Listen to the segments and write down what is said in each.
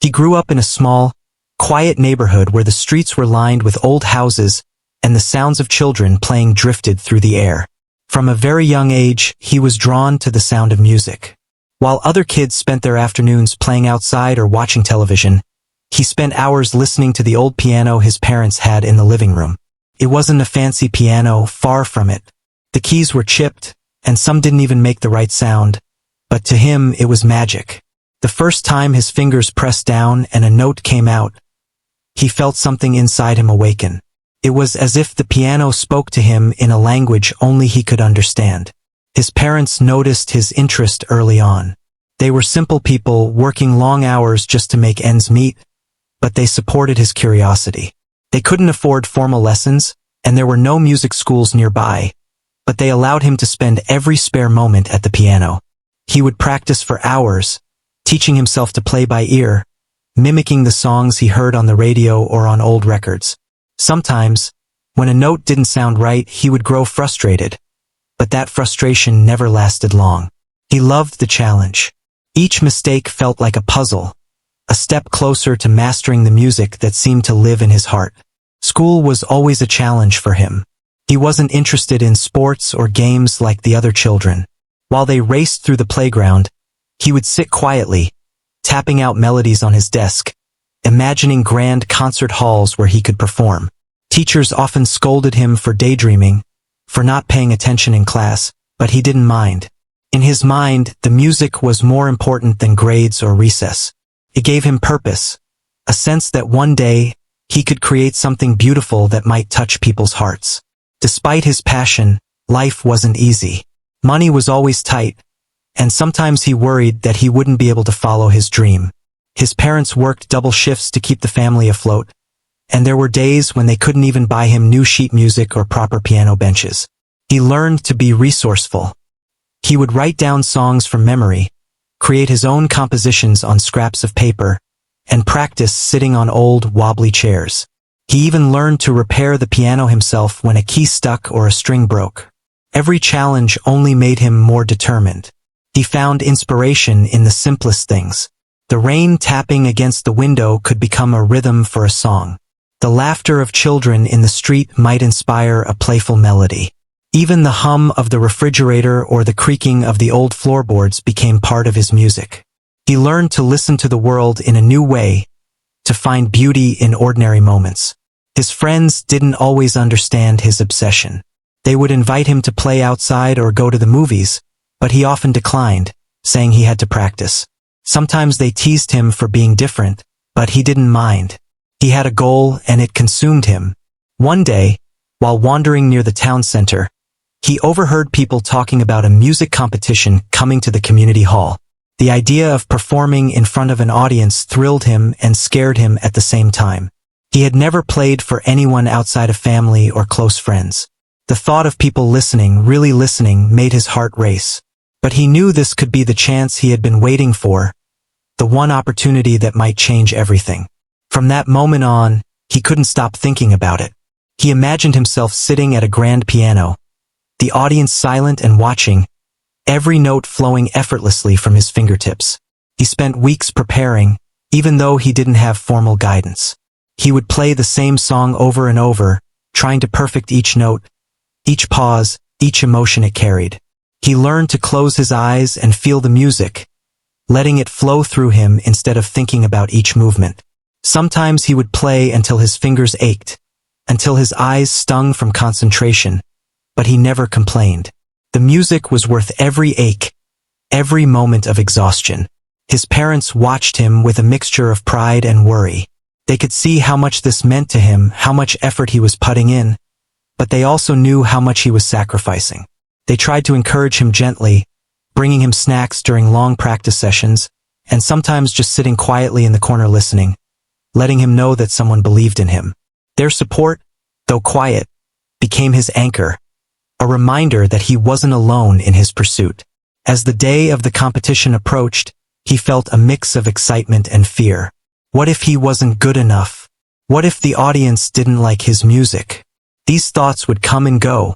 He grew up in a small, quiet neighborhood where the streets were lined with old houses and the sounds of children playing drifted through the air. From a very young age, he was drawn to the sound of music. While other kids spent their afternoons playing outside or watching television, he spent hours listening to the old piano his parents had in the living room. It wasn't a fancy piano, far from it. The keys were chipped, and some didn't even make the right sound, but to him it was magic. The first time his fingers pressed down and a note came out, he felt something inside him awaken. It was as if the piano spoke to him in a language only he could understand. His parents noticed his interest early on. They were simple people working long hours just to make ends meet, but they supported his curiosity. They couldn't afford formal lessons, and there were no music schools nearby, but they allowed him to spend every spare moment at the piano. He would practice for hours, teaching himself to play by ear, mimicking the songs he heard on the radio or on old records. Sometimes, when a note didn't sound right, he would grow frustrated, but that frustration never lasted long. He loved the challenge. Each mistake felt like a puzzle, a step closer to mastering the music that seemed to live in his heart. School was always a challenge for him. He wasn't interested in sports or games like the other children. While they raced through the playground, he would sit quietly, tapping out melodies on his desk, imagining grand concert halls where he could perform. Teachers often scolded him for daydreaming, for not paying attention in class, but he didn't mind. In his mind, the music was more important than grades or recess. It gave him purpose, a sense that one day he could create something beautiful that might touch people's hearts. Despite his passion, life wasn't easy. Money was always tight, and sometimes he worried that he wouldn't be able to follow his dream. His parents worked double shifts to keep the family afloat, and there were days when they couldn't even buy him new sheet music or proper piano benches. He learned to be resourceful. He would write down songs from memory, create his own compositions on scraps of paper, and practice sitting on old, wobbly chairs. He even learned to repair the piano himself when a key stuck or a string broke. Every challenge only made him more determined. He found inspiration in the simplest things. The rain tapping against the window could become a rhythm for a song. The laughter of children in the street might inspire a playful melody. Even the hum of the refrigerator or the creaking of the old floorboards became part of his music. He learned to listen to the world in a new way, to find beauty in ordinary moments. His friends didn't always understand his obsession. They would invite him to play outside or go to the movies, but he often declined, saying he had to practice. Sometimes they teased him for being different, but he didn't mind. He had a goal and it consumed him. One day, while wandering near the town center, he overheard people talking about a music competition coming to the community hall. The idea of performing in front of an audience thrilled him and scared him at the same time. He had never played for anyone outside of family or close friends. The thought of people listening, really listening, made his heart race. But he knew this could be the chance he had been waiting for, the one opportunity that might change everything. From that moment on, he couldn't stop thinking about it. He imagined himself sitting at a grand piano, the audience silent and watching, every note flowing effortlessly from his fingertips. He spent weeks preparing, even though he didn't have formal guidance. He would play the same song over and over, trying to perfect each note, each pause, each emotion it carried. He learned to close his eyes and feel the music, letting it flow through him instead of thinking about each movement. Sometimes he would play until his fingers ached, until his eyes stung from concentration, but he never complained. The music was worth every ache, every moment of exhaustion. His parents watched him with a mixture of pride and worry. They could see how much this meant to him, how much effort he was putting in, but they also knew how much he was sacrificing. They tried to encourage him gently, bringing him snacks during long practice sessions, and sometimes just sitting quietly in the corner listening, letting him know that someone believed in him. Their support, though quiet, became his anchor, a reminder that he wasn't alone in his pursuit. As the day of the competition approached, he felt a mix of excitement and fear. What if he wasn't good enough? What if the audience didn't like his music? These thoughts would come and go,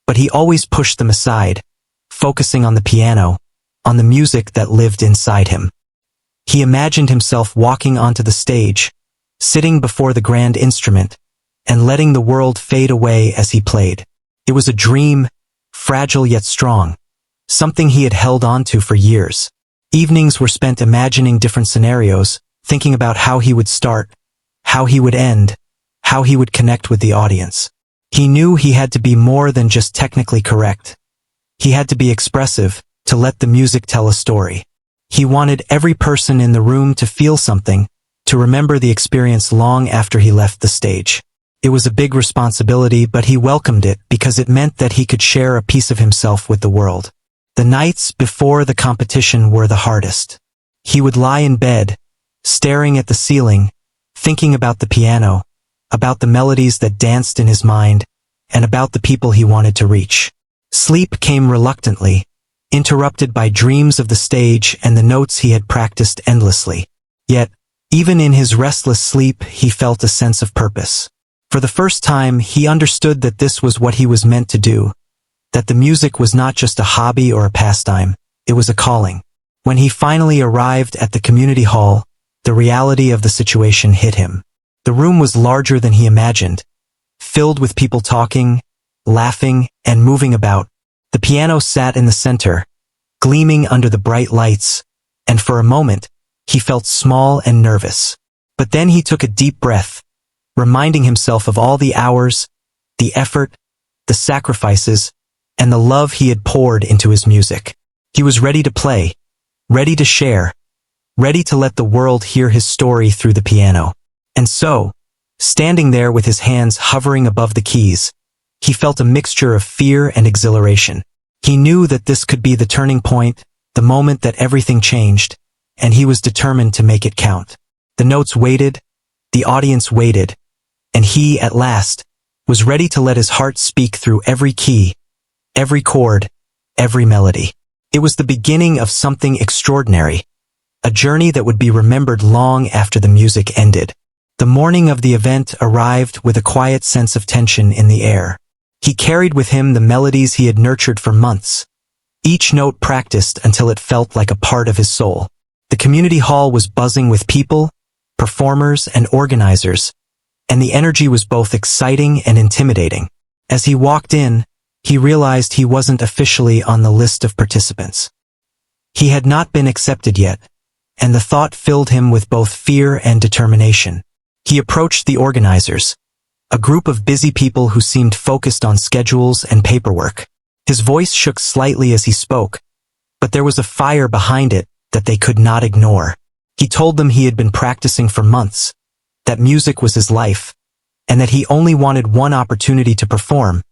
but he always pushed them aside, focusing on the piano, on the music that lived inside him. He imagined himself walking onto the stage, sitting before the grand instrument, and letting the world fade away as he played. It was a dream, fragile yet strong, something he had held on to for years. Evenings were spent imagining different scenarios, thinking about how he would start, how he would end, how he would connect with the audience. He knew he had to be more than just technically correct. He had to be expressive, to let the music tell a story. He wanted every person in the room to feel something, to remember the experience long after he left the stage. It was a big responsibility, but he welcomed it because it meant that he could share a piece of himself with the world. The nights before the competition were the hardest. He would lie in bed, staring at the ceiling, thinking about the piano, about the melodies that danced in his mind, and about the people he wanted to reach. Sleep came reluctantly, interrupted by dreams of the stage and the notes he had practiced endlessly. Yet, even in his restless sleep, he felt a sense of purpose. For the first time, he understood that this was what he was meant to do, that the music was not just a hobby or a pastime, it was a calling. When he finally arrived at the community hall, the reality of the situation hit him. The room was larger than he imagined, filled with people talking, laughing, and moving about. The piano sat in the center, gleaming under the bright lights, and for a moment, he felt small and nervous. But then he took a deep breath, reminding himself of all the hours, the effort, the sacrifices, and the love he had poured into his music. He was ready to play, ready to share, ready to let the world hear his story through the piano. And so, standing there with his hands hovering above the keys, he felt a mixture of fear and exhilaration. He knew that this could be the turning point, the moment that everything changed, and he was determined to make it count. The notes waited, the audience waited, and he, at last, was ready to let his heart speak through every key, every chord, every melody. It was the beginning of something extraordinary, a journey that would be remembered long after the music ended. The morning of the event arrived with a quiet sense of tension in the air. He carried with him the melodies he had nurtured for months, each note practiced until it felt like a part of his soul. The community hall was buzzing with people, performers, and organizers, and the energy was both exciting and intimidating. As he walked in, he realized he wasn't officially on the list of participants. He had not been accepted yet, and the thought filled him with both fear and determination. He approached the organizers, a group of busy people who seemed focused on schedules and paperwork. His voice shook slightly as he spoke, but there was a fire behind it that they could not ignore. He told them he had been practicing for months, that music was his life, and that he only wanted one opportunity to perform,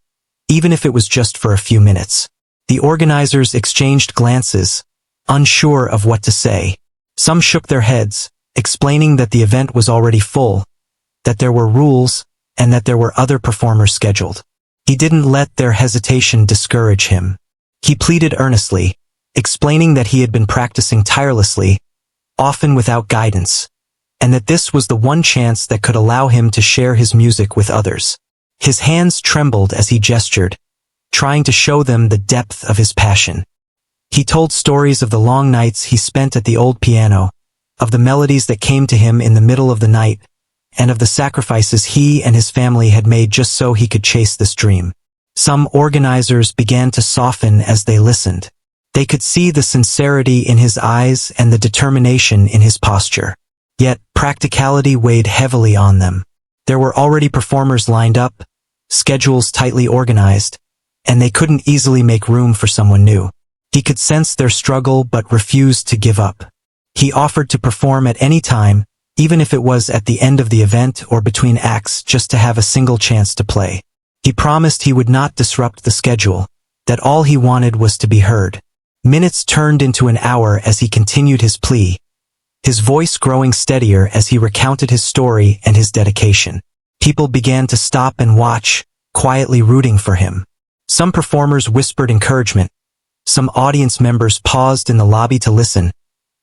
even if it was just for a few minutes. The organizers exchanged glances, unsure of what to say. Some shook their heads, explaining that the event was already full, that there were rules, and that there were other performers scheduled. He didn't let their hesitation discourage him. He pleaded earnestly, explaining that he had been practicing tirelessly, often without guidance, and that this was the one chance that could allow him to share his music with others. His hands trembled as he gestured, trying to show them the depth of his passion. He told stories of the long nights he spent at the old piano, of the melodies that came to him in the middle of the night, and of the sacrifices he and his family had made just so he could chase this dream. Some organizers began to soften as they listened. They could see the sincerity in his eyes and the determination in his posture. Yet, practicality weighed heavily on them. There were already performers lined up, schedules tightly organized, and they couldn't easily make room for someone new. He could sense their struggle but refused to give up. He offered to perform at any time, even if it was at the end of the event or between acts, just to have a single chance to play. He promised he would not disrupt the schedule, that all he wanted was to be heard. Minutes turned into an hour as he continued his plea, his voice growing steadier as he recounted his story and his dedication. People began to stop and watch, quietly rooting for him. Some performers whispered encouragement, some audience members paused in the lobby to listen,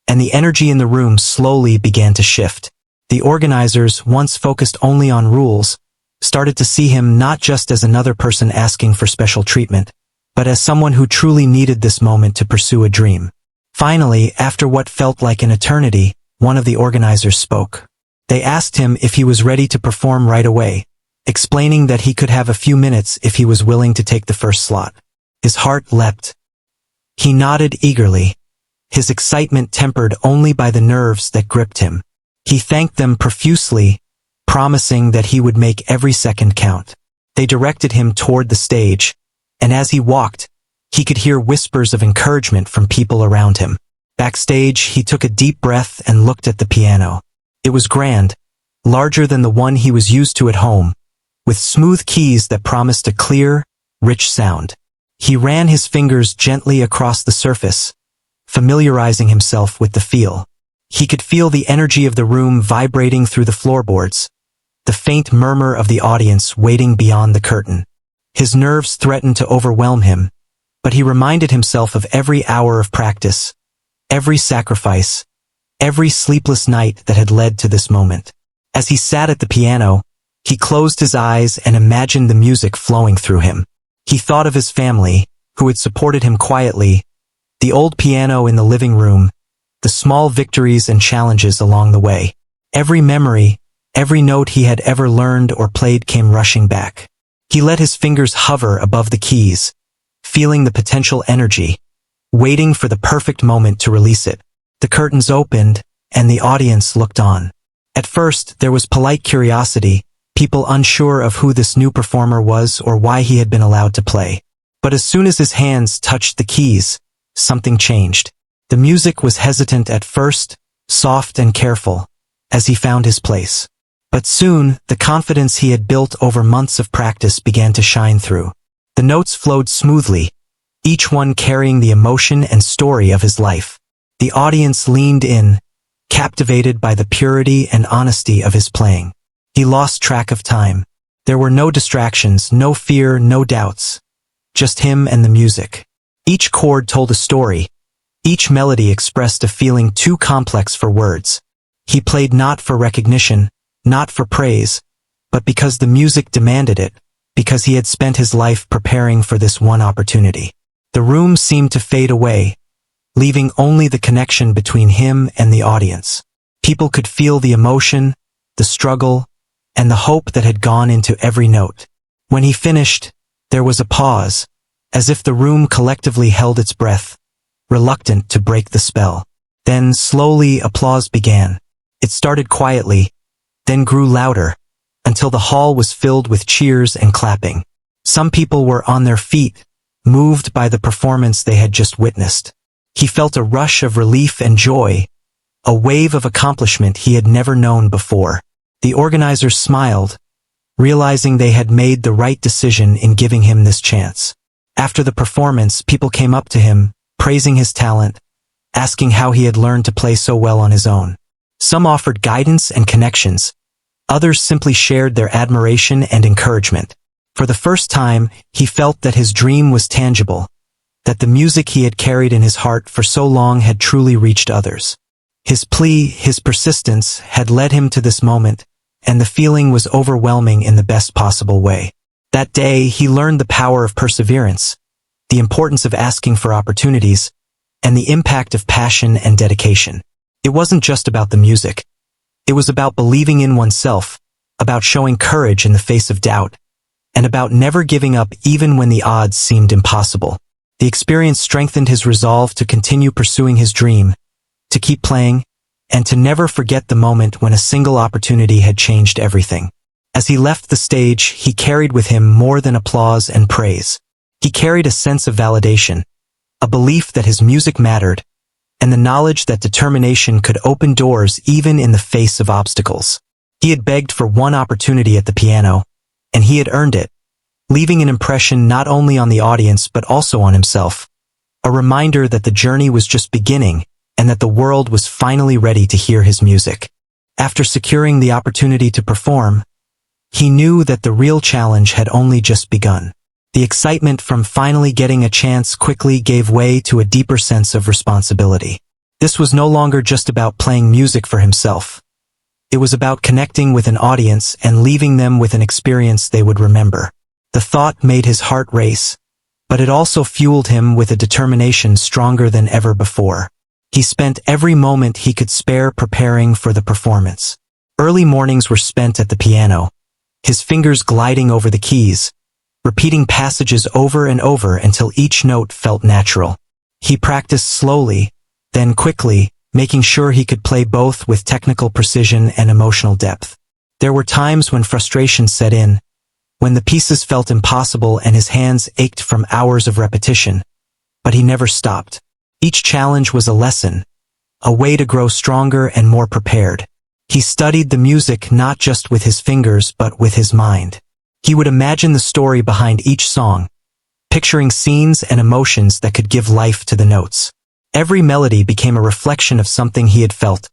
and the energy in the room slowly began to shift. The organizers, once focused only on rules, started to see him not just as another person asking for special treatment, but as someone who truly needed this moment to pursue a dream. Finally, after what felt like an eternity, one of the organizers spoke. They asked him if he was ready to perform right away, explaining that he could have a few minutes if he was willing to take the first slot. His heart leapt. He nodded eagerly, his excitement tempered only by the nerves that gripped him. He thanked them profusely, promising that he would make every second count. They directed him toward the stage, and as he walked, he could hear whispers of encouragement from people around him. Backstage, he took a deep breath and looked at the piano. It was grand, larger than the one he was used to at home, with smooth keys that promised a clear, rich sound. He ran his fingers gently across the surface, familiarizing himself with the feel. He could feel the energy of the room vibrating through the floorboards, the faint murmur of the audience waiting beyond the curtain. His nerves threatened to overwhelm him, but he reminded himself of every hour of practice, every sacrifice, every sleepless night that had led to this moment. As he sat at the piano, he closed his eyes and imagined the music flowing through him. He thought of his family, who had supported him quietly, the old piano in the living room, the small victories and challenges along the way. Every memory, every note he had ever learned or played came rushing back. He let his fingers hover above the keys, feeling the potential energy, waiting for the perfect moment to release it. The curtains opened, and the audience looked on. At first, there was polite curiosity, people unsure of who this new performer was or why he had been allowed to play. But as soon as his hands touched the keys, something changed. The music was hesitant at first, soft and careful, as he found his place. But soon, the confidence he had built over months of practice began to shine through. The notes flowed smoothly, each one carrying the emotion and story of his life. The audience leaned in, captivated by the purity and honesty of his playing. He lost track of time. There were no distractions, no fear, no doubts. Just him and the music. Each chord told a story. Each melody expressed a feeling too complex for words. He played not for recognition, not for praise, but because the music demanded it, because he had spent his life preparing for this one opportunity. The room seemed to fade away, leaving only the connection between him and the audience. People could feel the emotion, the struggle, and the hope that had gone into every note. When he finished, there was a pause, as if the room collectively held its breath, reluctant to break the spell. Then slowly applause began. It started quietly, then grew louder, until the hall was filled with cheers and clapping. Some people were on their feet, moved by the performance they had just witnessed. He felt a rush of relief and joy, a wave of accomplishment he had never known before. The organizers smiled, realizing they had made the right decision in giving him this chance. After the performance, people came up to him, praising his talent, asking how he had learned to play so well on his own. Some offered guidance and connections. Others simply shared their admiration and encouragement. For the first time, he felt that his dream was tangible, that the music he had carried in his heart for so long had truly reached others. His plea, his persistence, had led him to this moment, and the feeling was overwhelming in the best possible way. That day, he learned the power of perseverance, the importance of asking for opportunities, and the impact of passion and dedication. It wasn't just about the music. It was about believing in oneself, about showing courage in the face of doubt, and about never giving up even when the odds seemed impossible. The experience strengthened his resolve to continue pursuing his dream, to keep playing, and to never forget the moment when a single opportunity had changed everything. As he left the stage, he carried with him more than applause and praise. He carried a sense of validation, a belief that his music mattered, and the knowledge that determination could open doors even in the face of obstacles. He had begged for one opportunity at the piano, and he had earned it, leaving an impression not only on the audience but also on himself, a reminder that the journey was just beginning and that the world was finally ready to hear his music. After securing the opportunity to perform, he knew that the real challenge had only just begun. The excitement from finally getting a chance quickly gave way to a deeper sense of responsibility. This was no longer just about playing music for himself. It was about connecting with an audience and leaving them with an experience they would remember. The thought made his heart race, but it also fueled him with a determination stronger than ever before. He spent every moment he could spare preparing for the performance. Early mornings were spent at the piano, his fingers gliding over the keys, repeating passages over and over until each note felt natural. He practiced slowly, then quickly, making sure he could play both with technical precision and emotional depth. There were times when frustration set in, when the pieces felt impossible and his hands ached from hours of repetition, but he never stopped. Each challenge was a lesson, a way to grow stronger and more prepared. He studied the music not just with his fingers but with his mind. He would imagine the story behind each song, picturing scenes and emotions that could give life to the notes. Every melody became a reflection of something he had felt: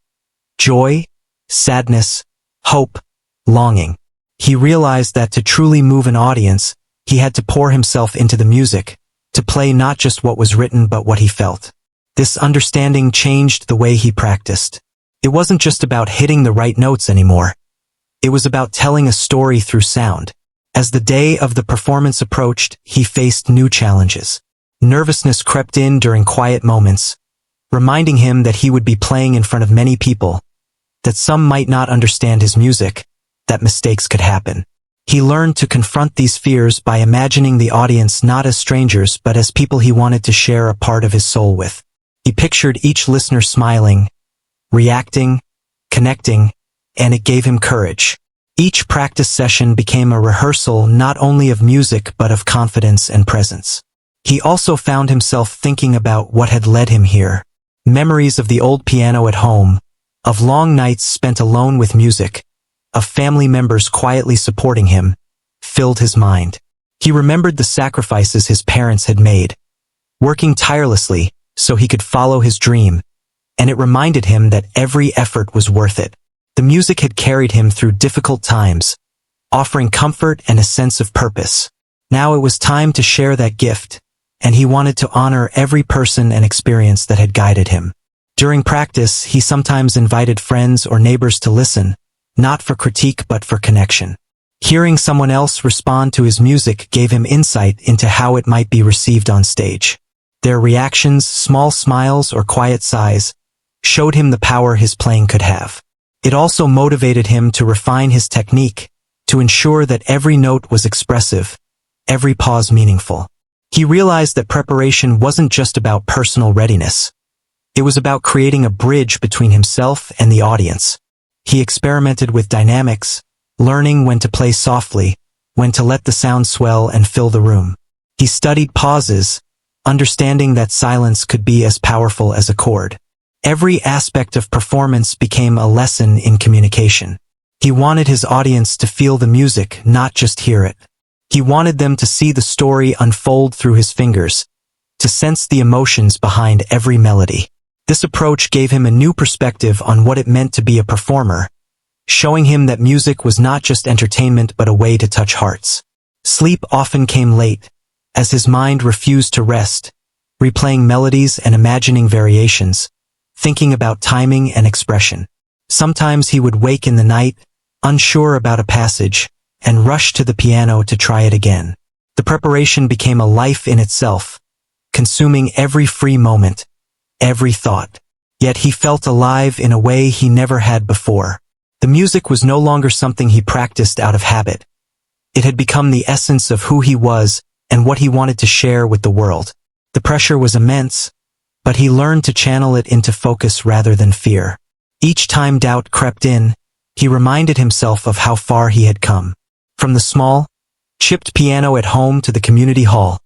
joy, sadness, hope, longing. He realized that to truly move an audience, he had to pour himself into the music, to play not just what was written but what he felt. This understanding changed the way he practiced. It wasn't just about hitting the right notes anymore. It was about telling a story through sound. As the day of the performance approached, he faced new challenges. Nervousness crept in during quiet moments, reminding him that he would be playing in front of many people, that some might not understand his music, that mistakes could happen. He learned to confront these fears by imagining the audience not as strangers but as people he wanted to share a part of his soul with. He pictured each listener smiling, reacting, connecting, and it gave him courage. Each practice session became a rehearsal not only of music but of confidence and presence. He also found himself thinking about what had led him here. Memories of the old piano at home, of long nights spent alone with music, of family members quietly supporting him, filled his mind. He remembered the sacrifices his parents had made, working tirelessly so he could follow his dream, and it reminded him that every effort was worth it. The music had carried him through difficult times, offering comfort and a sense of purpose. Now it was time to share that gift, and he wanted to honor every person and experience that had guided him. During practice, he sometimes invited friends or neighbors to listen, not for critique but for connection. Hearing someone else respond to his music gave him insight into how it might be received on stage. Their reactions, small smiles or quiet sighs, showed him the power his playing could have. It also motivated him to refine his technique, to ensure that every note was expressive, every pause meaningful. He realized that preparation wasn't just about personal readiness. It was about creating a bridge between himself and the audience. He experimented with dynamics, learning when to play softly, when to let the sound swell and fill the room. He studied pauses, understanding that silence could be as powerful as a chord. Every aspect of performance became a lesson in communication. He wanted his audience to feel the music, not just hear it. He wanted them to see the story unfold through his fingers, to sense the emotions behind every melody. This approach gave him a new perspective on what it meant to be a performer, showing him that music was not just entertainment but a way to touch hearts. Sleep often came late, as his mind refused to rest, replaying melodies and imagining variations, thinking about timing and expression. Sometimes he would wake in the night, unsure about a passage, and rush to the piano to try it again. The preparation became a life in itself, consuming every free moment, every thought. Yet he felt alive in a way he never had before. The music was no longer something he practiced out of habit. It had become the essence of who he was and what he wanted to share with the world. The pressure was immense, but he learned to channel it into focus rather than fear. Each time doubt crept in, he reminded himself of how far he had come. From the small, chipped piano at home to the community hall,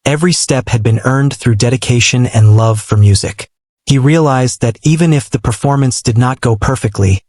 every step had been earned through dedication and love for music. He realized that even if the performance did not go perfectly,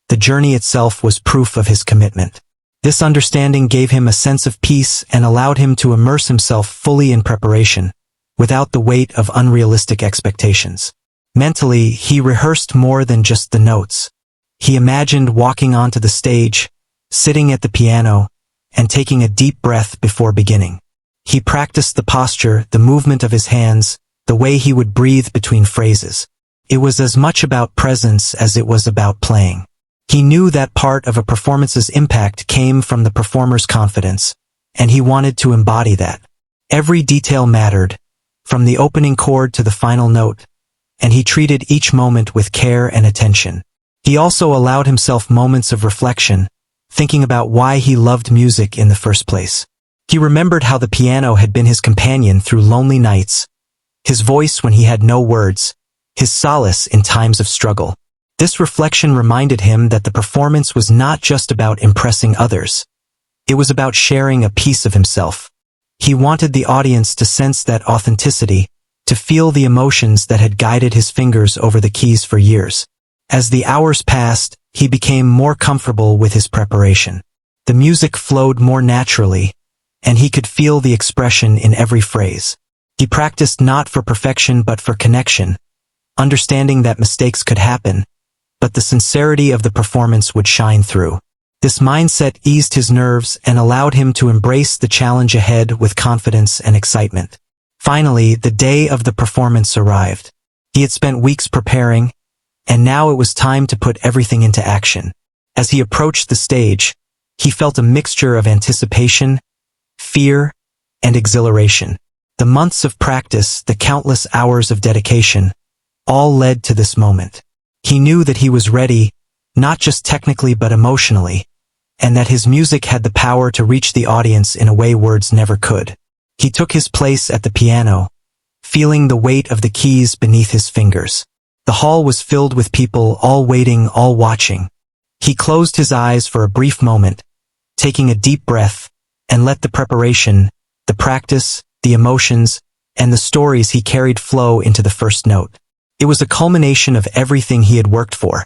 the journey itself was proof of his commitment. This understanding gave him a sense of peace and allowed him to immerse himself fully in preparation, without the weight of unrealistic expectations. Mentally, he rehearsed more than just the notes. He imagined walking onto the stage, sitting at the piano, and taking a deep breath before beginning. He practiced the posture, the movement of his hands, the way he would breathe between phrases. It was as much about presence as it was about playing. He knew that part of a performance's impact came from the performer's confidence, and he wanted to embody that. Every detail mattered, from the opening chord to the final note, and he treated each moment with care and attention. He also allowed himself moments of reflection, thinking about why he loved music in the first place. He remembered how the piano had been his companion through lonely nights, his voice when he had no words, his solace in times of struggle. This reflection reminded him that the performance was not just about impressing others. It was about sharing a piece of himself. He wanted the audience to sense that authenticity, to feel the emotions that had guided his fingers over the keys for years. As the hours passed, he became more comfortable with his preparation. The music flowed more naturally, and he could feel the expression in every phrase. He practiced not for perfection but for connection, understanding that mistakes could happen, but the sincerity of the performance would shine through. This mindset eased his nerves and allowed him to embrace the challenge ahead with confidence and excitement. Finally, the day of the performance arrived. He had spent weeks preparing, and now it was time to put everything into action. As he approached the stage, he felt a mixture of anticipation, fear, and exhilaration. The months of practice, the countless hours of dedication, all led to this moment. He knew that he was ready, not just technically but emotionally, and that his music had the power to reach the audience in a way words never could. He took his place at the piano, feeling the weight of the keys beneath his fingers. The hall was filled with people, all waiting, all watching. He closed his eyes for a brief moment, taking a deep breath, and let the preparation, the practice, the emotions, and the stories he carried flow into the first note. It was a culmination of everything he had worked for.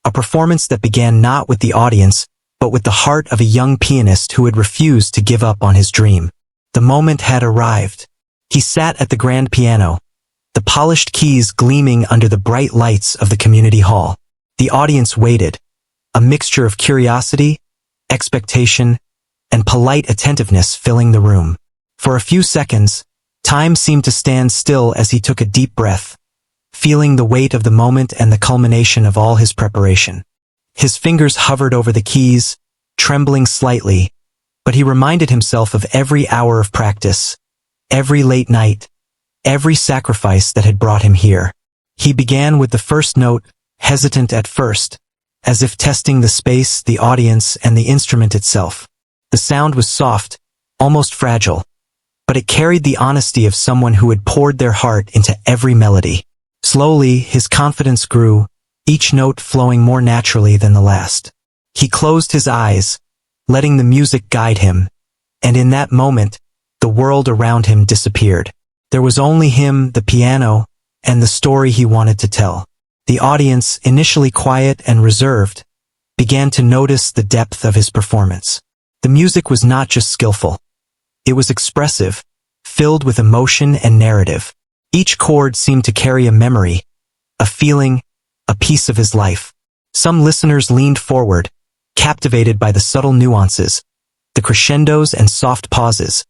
A performance that began not with the audience, but with the heart of a young pianist who had refused to give up on his dream. The moment had arrived. He sat at the grand piano, the polished keys gleaming under the bright lights of the community hall. The audience waited, a mixture of curiosity, expectation, and polite attentiveness filling the room. For a few seconds, time seemed to stand still as he took a deep breath, feeling the weight of the moment and the culmination of all his preparation. His fingers hovered over the keys, trembling slightly, but he reminded himself of every hour of practice, every late night, every sacrifice that had brought him here. He began with the first note, hesitant at first, as if testing the space, the audience, and the instrument itself. The sound was soft, almost fragile, but it carried the honesty of someone who had poured their heart into every melody. Slowly, his confidence grew, each note flowing more naturally than the last. He closed his eyes, letting the music guide him, and in that moment, the world around him disappeared. There was only him, the piano, and the story he wanted to tell. The audience, initially quiet and reserved, began to notice the depth of his performance. The music was not just skillful. It was expressive, filled with emotion and narrative. Each chord seemed to carry a memory, a feeling, a piece of his life. Some listeners leaned forward, captivated by the subtle nuances, the crescendos and soft pauses,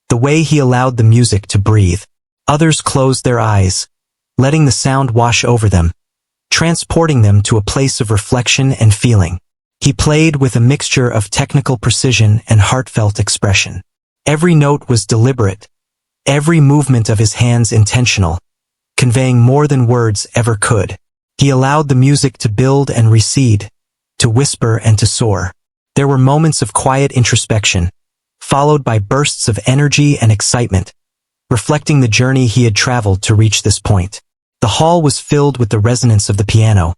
the way he allowed the music to breathe. Others closed their eyes, letting the sound wash over them, transporting them to a place of reflection and feeling. He played with a mixture of technical precision and heartfelt expression. Every note was deliberate, every movement of his hands intentional, conveying more than words ever could. He allowed the music to build and recede, to whisper and to soar. There were moments of quiet introspection, followed by bursts of energy and excitement, reflecting the journey he had traveled to reach this point. The hall was filled with the resonance of the piano,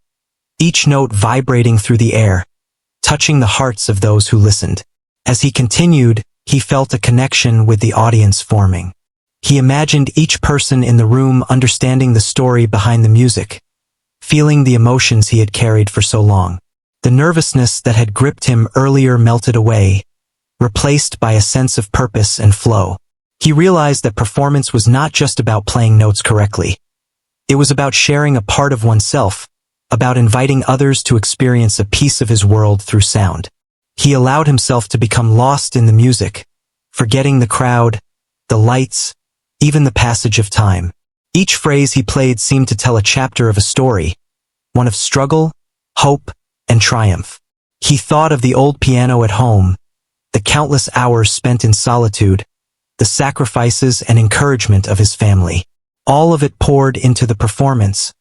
each note vibrating through the air, touching the hearts of those who listened. As he continued, he felt a connection with the audience forming. He imagined each person in the room understanding the story behind the music, feeling the emotions he had carried for so long. The nervousness that had gripped him earlier melted away, replaced by a sense of purpose and flow. He realized that performance was not just about playing notes correctly. It was about sharing a part of oneself, about inviting others to experience a piece of his world through sound. He allowed himself to become lost in the music, forgetting the crowd, the lights, even the passage of time. Each phrase he played seemed to tell a chapter of a story, one of struggle, hope, and triumph. He thought of the old piano at home, the countless hours spent in solitude, the sacrifices and encouragement of his family. All of it poured into the performance,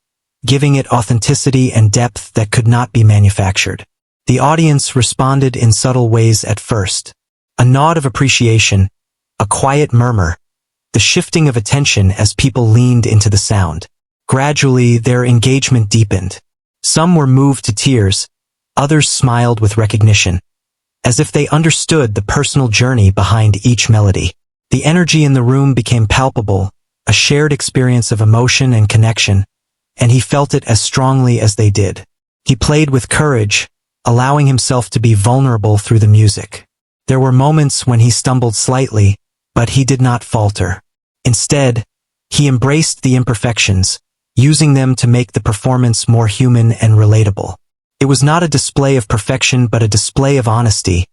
giving it authenticity and depth that could not be manufactured. The audience responded in subtle ways at first. A nod of appreciation, a quiet murmur, the shifting of attention as people leaned into the sound. Gradually, their engagement deepened. Some were moved to tears, others smiled with recognition, as if they understood the personal journey behind each melody. The energy in the room became palpable, a shared experience of emotion and connection, and he felt it as strongly as they did. He played with courage, allowing himself to be vulnerable through the music. There were moments when he stumbled slightly, but he did not falter. Instead, he embraced the imperfections, using them to make the performance more human and relatable. It was not a display of perfection but a display of honesty,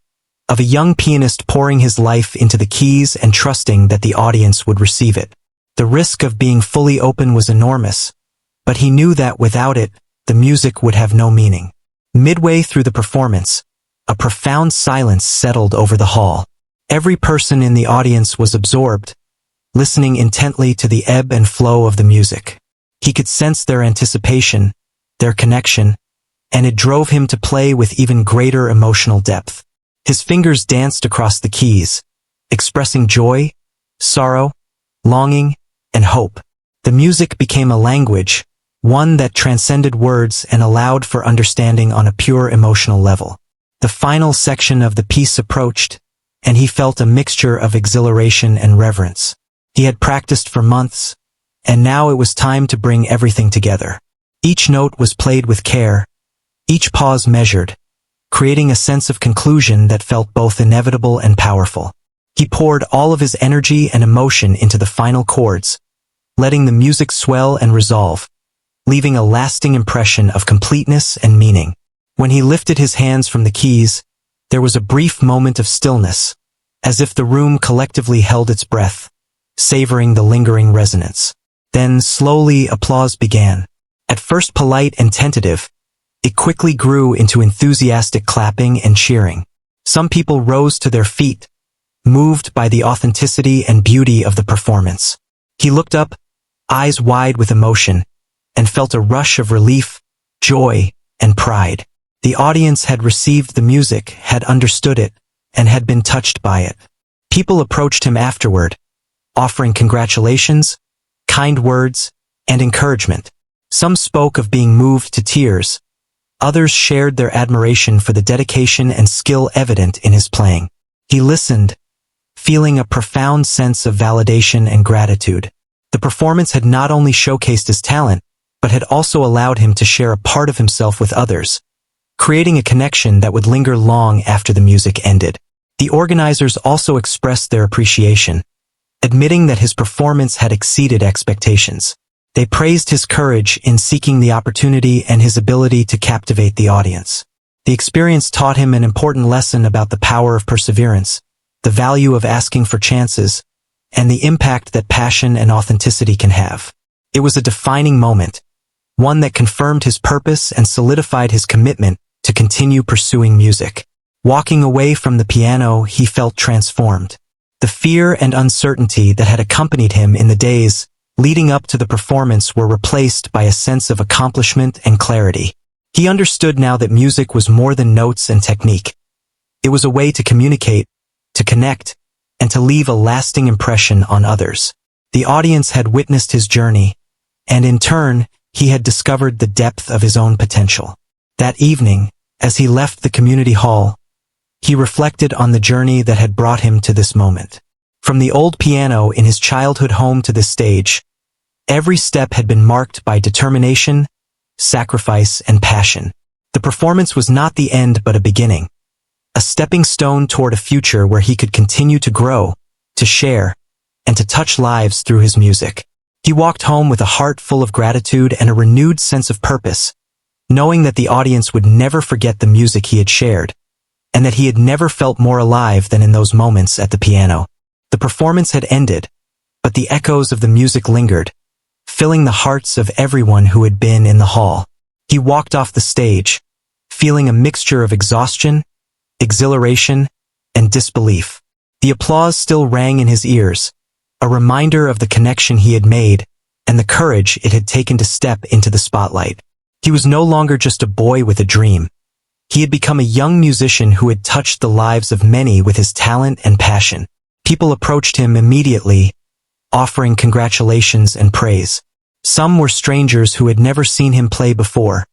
of a young pianist pouring his life into the keys and trusting that the audience would receive it. The risk of being fully open was enormous, but he knew that without it, the music would have no meaning. Midway through the performance, a profound silence settled over the hall. Every person in the audience was absorbed, listening intently to the ebb and flow of the music. He could sense their anticipation, their connection, and it drove him to play with even greater emotional depth. His fingers danced across the keys, expressing joy, sorrow, longing, and hope. The music became a language, one that transcended words and allowed for understanding on a pure emotional level. The final section of the piece approached, and he felt a mixture of exhilaration and reverence. He had practiced for months, and now it was time to bring everything together. Each note was played with care, each pause measured, creating a sense of conclusion that felt both inevitable and powerful. He poured all of his energy and emotion into the final chords, letting the music swell and resolve, leaving a lasting impression of completeness and meaning. When he lifted his hands from the keys, there was a brief moment of stillness, as if the room collectively held its breath, savoring the lingering resonance. Then slowly applause began. At first polite and tentative, it quickly grew into enthusiastic clapping and cheering. Some people rose to their feet, moved by the authenticity and beauty of the performance. He looked up, eyes wide with emotion, and felt a rush of relief, joy, and pride. The audience had received the music, had understood it, and had been touched by it. People approached him afterward, offering congratulations, kind words, and encouragement. Some spoke of being moved to tears. Others shared their admiration for the dedication and skill evident in his playing. He listened, feeling a profound sense of validation and gratitude. The performance had not only showcased his talent, but had also allowed him to share a part of himself with others, creating a connection that would linger long after the music ended. The organizers also expressed their appreciation, admitting that his performance had exceeded expectations. They praised his courage in seeking the opportunity and his ability to captivate the audience. The experience taught him an important lesson about the power of perseverance, the value of asking for chances, and the impact that passion and authenticity can have. It was a defining moment, one that confirmed his purpose and solidified his commitment to continue pursuing music. Walking away from the piano, he felt transformed. The fear and uncertainty that had accompanied him in the days leading up to the performance were replaced by a sense of accomplishment and clarity. He understood now that music was more than notes and technique. It was a way to communicate, to connect, and to leave a lasting impression on others. The audience had witnessed his journey, and in turn, he had discovered the depth of his own potential. That evening, as he left the community hall, he reflected on the journey that had brought him to this moment. From the old piano in his childhood home to this stage, every step had been marked by determination, sacrifice, and passion. The performance was not the end but a beginning, a stepping stone toward a future where he could continue to grow, to share, and to touch lives through his music. He walked home with a heart full of gratitude and a renewed sense of purpose, knowing that the audience would never forget the music he had shared, and that he had never felt more alive than in those moments at the piano. The performance had ended, but the echoes of the music lingered, filling the hearts of everyone who had been in the hall. He walked off the stage, feeling a mixture of exhaustion, exhilaration, and disbelief. The applause still rang in his ears, a reminder of the connection he had made and the courage it had taken to step into the spotlight. He was no longer just a boy with a dream. He had become a young musician who had touched the lives of many with his talent and passion. People approached him immediately, offering congratulations and praise. Some were strangers who had never seen him play before,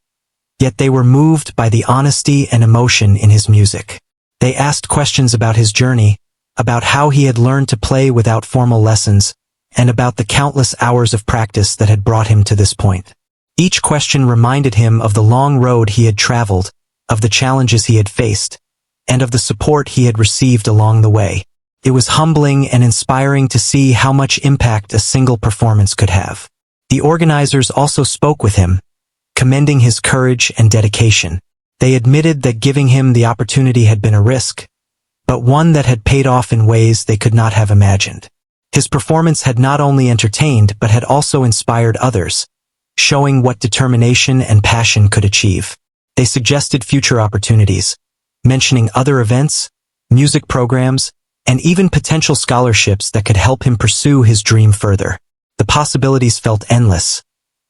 yet they were moved by the honesty and emotion in his music. They asked questions about his journey, about how he had learned to play without formal lessons, and about the countless hours of practice that had brought him to this point. Each question reminded him of the long road he had traveled, of the challenges he had faced, and of the support he had received along the way. It was humbling and inspiring to see how much impact a single performance could have. The organizers also spoke with him, commending his courage and dedication. They admitted that giving him the opportunity had been a risk, but one that had paid off in ways they could not have imagined. His performance had not only entertained but had also inspired others, showing what determination and passion could achieve. They suggested future opportunities, mentioning other events, music programs, and even potential scholarships that could help him pursue his dream further. The possibilities felt endless,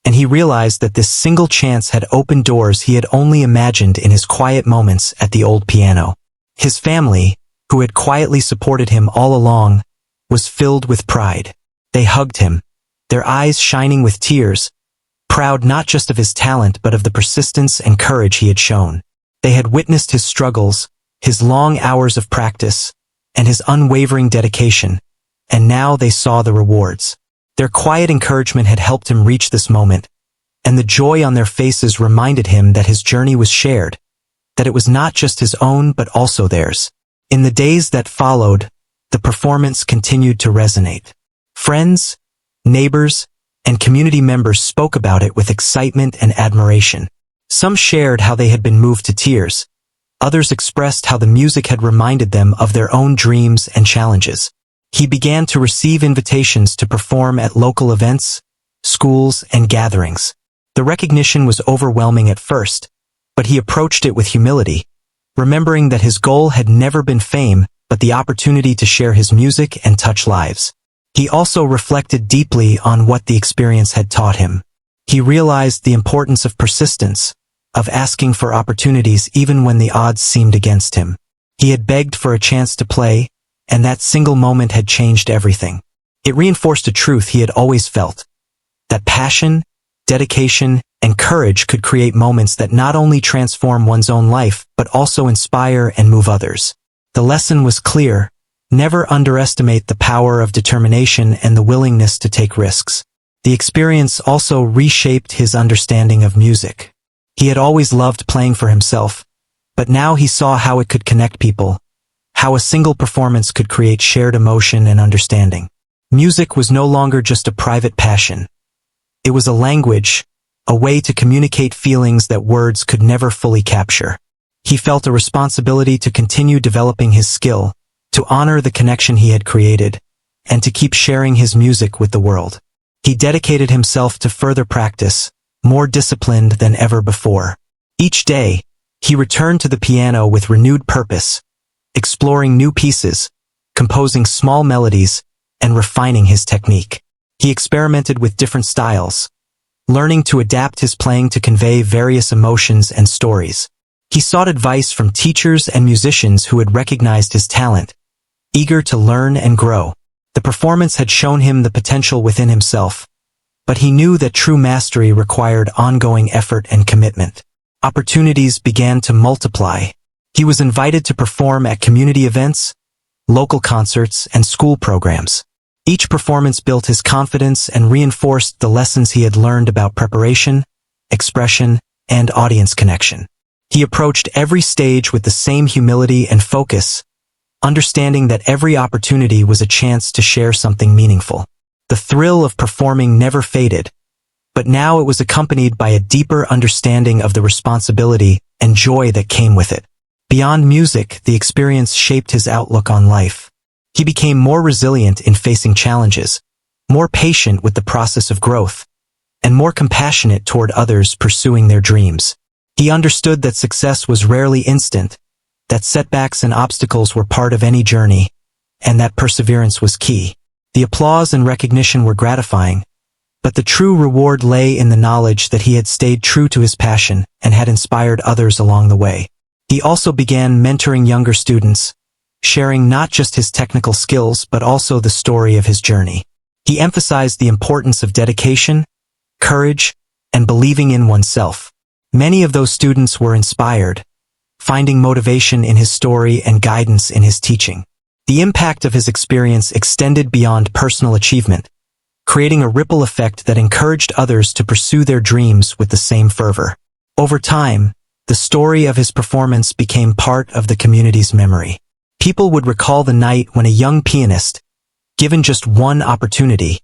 and he realized that this single chance had opened doors he had only imagined in his quiet moments at the old piano. His family, who had quietly supported him all along, was filled with pride. They hugged him, their eyes shining with tears, proud not just of his talent but of the persistence and courage he had shown. They had witnessed his struggles, his long hours of practice, and his unwavering dedication, and now they saw the rewards. Their quiet encouragement had helped him reach this moment, and the joy on their faces reminded him that his journey was shared, that it was not just his own but also theirs. In the days that followed, the performance continued to resonate. Friends, neighbors, and community members spoke about it with excitement and admiration. Some shared how they had been moved to tears. Others expressed how the music had reminded them of their own dreams and challenges. He began to receive invitations to perform at local events, schools, and gatherings. The recognition was overwhelming at first, but he approached it with humility, remembering that his goal had never been fame, but the opportunity to share his music and touch lives. He also reflected deeply on what the experience had taught him. He realized the importance of persistence, of asking for opportunities even when the odds seemed against him. He had begged for a chance to play, and that single moment had changed everything. It reinforced a truth he had always felt, that passion, dedication, and courage could create moments that not only transform one's own life but also inspire and move others. The lesson was clear: never underestimate the power of determination and the willingness to take risks. The experience also reshaped his understanding of music. He had always loved playing for himself, but now he saw how it could connect people, how a single performance could create shared emotion and understanding. Music was no longer just a private passion. It was a language, a way to communicate feelings that words could never fully capture. He felt a responsibility to continue developing his skill, to honor the connection he had created, and to keep sharing his music with the world. He dedicated himself to further practice, more disciplined than ever before. Each day, he returned to the piano with renewed purpose, exploring new pieces, composing small melodies, and refining his technique. He experimented with different styles, learning to adapt his playing to convey various emotions and stories. He sought advice from teachers and musicians who had recognized his talent, eager to learn and grow. The performance had shown him the potential within himself, but he knew that true mastery required ongoing effort and commitment. Opportunities began to multiply. He was invited to perform at community events, local concerts, and school programs. Each performance built his confidence and reinforced the lessons he had learned about preparation, expression, and audience connection. He approached every stage with the same humility and focus, understanding that every opportunity was a chance to share something meaningful. The thrill of performing never faded, but now it was accompanied by a deeper understanding of the responsibility and joy that came with it. Beyond music, the experience shaped his outlook on life. He became more resilient in facing challenges, more patient with the process of growth, and more compassionate toward others pursuing their dreams. He understood that success was rarely instant, that setbacks and obstacles were part of any journey, and that perseverance was key. The applause and recognition were gratifying, But the true reward lay in the knowledge that he had stayed true to his passion and had inspired others along the way. He also began mentoring younger students, sharing not just his technical skills but also the story of his journey. He emphasized the importance of dedication, courage, and believing in oneself. Many of those students were inspired, finding motivation in his story and guidance in his teaching. The impact of his experience extended beyond personal achievement, creating a ripple effect that encouraged others to pursue their dreams with the same fervor. Over time, the story of his performance became part of the community's memory. People would recall the night when a young pianist, given just one opportunity,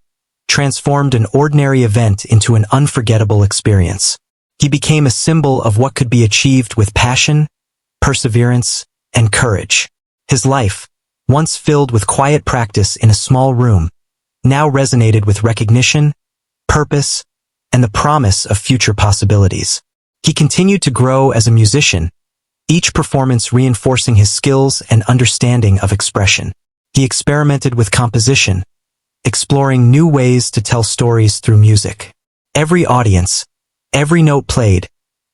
transformed an ordinary event into an unforgettable experience. He became a symbol of what could be achieved with passion, perseverance, and courage. His life, once filled with quiet practice in a small room, now resonated with recognition, purpose, and the promise of future possibilities. He continued to grow as a musician, each performance reinforcing his skills and understanding of expression. He experimented with composition, exploring new ways to tell stories through music. Every audience, every note played,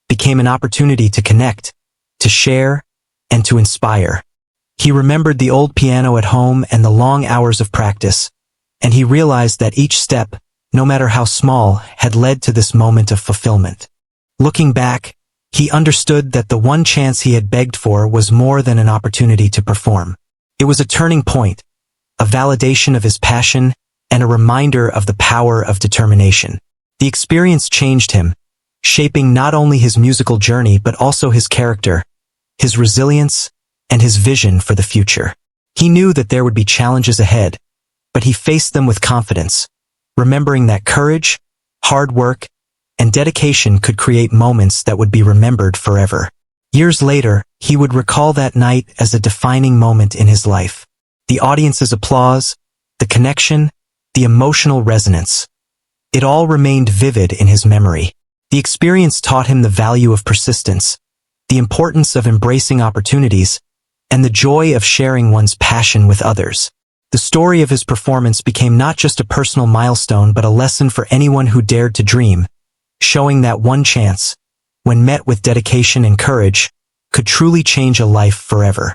became an opportunity to connect, to share, and to inspire. He remembered the old piano at home and the long hours of practice, and he realized that each step, no matter how small, had led to this moment of fulfillment. Looking back, he understood that the one chance he had begged for was more than an opportunity to perform. It was a turning point, a validation of his passion, and a reminder of the power of determination. The experience changed him, shaping not only his musical journey but also his character, his resilience, and his vision for the future. He knew that there would be challenges ahead, but he faced them with confidence, remembering that courage, hard work, and dedication could create moments that would be remembered forever. Years later, he would recall that night as a defining moment in his life. The audience's applause, the connection, the emotional resonance. It all remained vivid in his memory. The experience taught him the value of persistence, the importance of embracing opportunities, and the joy of sharing one's passion with others. The story of his performance became not just a personal milestone but a lesson for anyone who dared to dream, showing that one chance, when met with dedication and courage, could truly change a life forever.